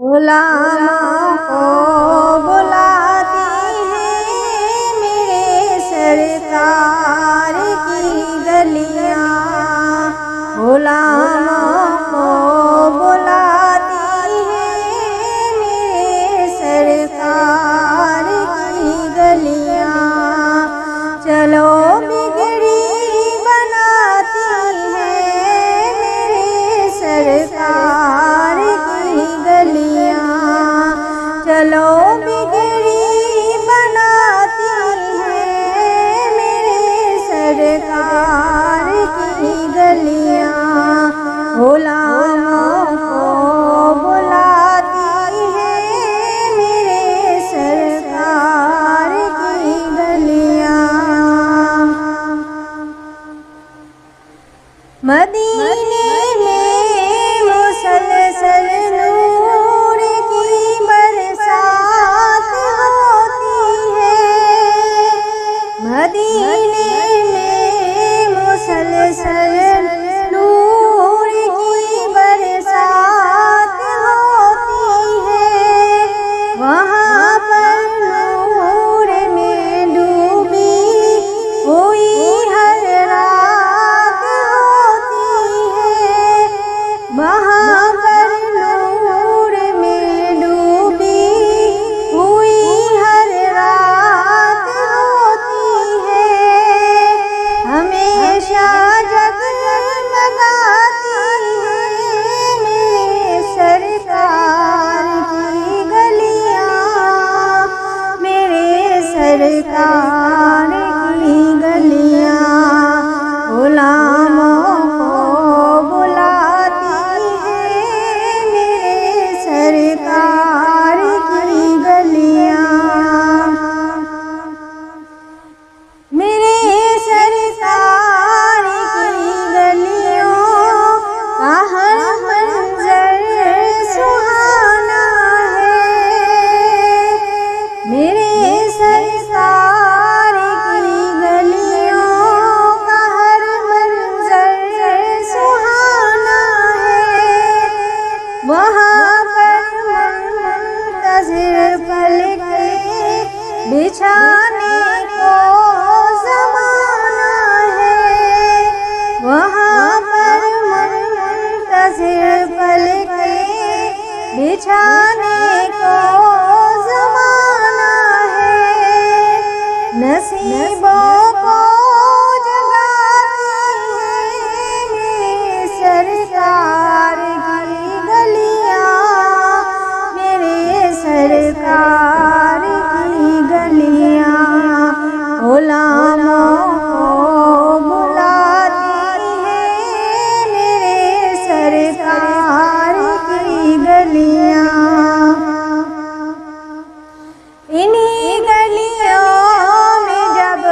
गुलामों को बुलाती है मेरे सरकार की गलियां। गुलामों को बुलाती है मेरे सरकार की गलियां। चलो बिगड़ी बनाती है मेरे सरकार की गलियां। चलो बिगड़ी बनाती है मेरे सरकार की गलियां। गुलामों को बुलाती है मेरे सरकार की गलियां। मदीने में मुसलसल नूर की बरसात होती है। मदीने में मुसलसल नूर की बरसात होती है। वहाँ पर नूर में डूबी हुई हर रात होती है। वहाँ पर नूर में डूबी हुई हर रात होती है। हमेशा जगमगाती है मेरे सरकार की गलियां। मेरे सरकार की गलियां। गुलामों को बुलाती है मेरे सरकार की गलियां। मेरे सरकार की गलियों का हर मंजर सुहाना है। मेरे सरकार की गलियों का हर मंजर सुहाना है। वहाँ पर मुंतज़िर पलके बिछाने को ज़माना है। वहाँ पर मुंतज़िर पलके बिछाने को ज़माना है। नसीबों को जगाती है मेरे सरकार की गलियां। मेरे सरकार की गलियां। गुलामों को बुलाती है मेरे सरकार की गलियां। इन्हीं गलियों में जब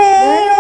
घरे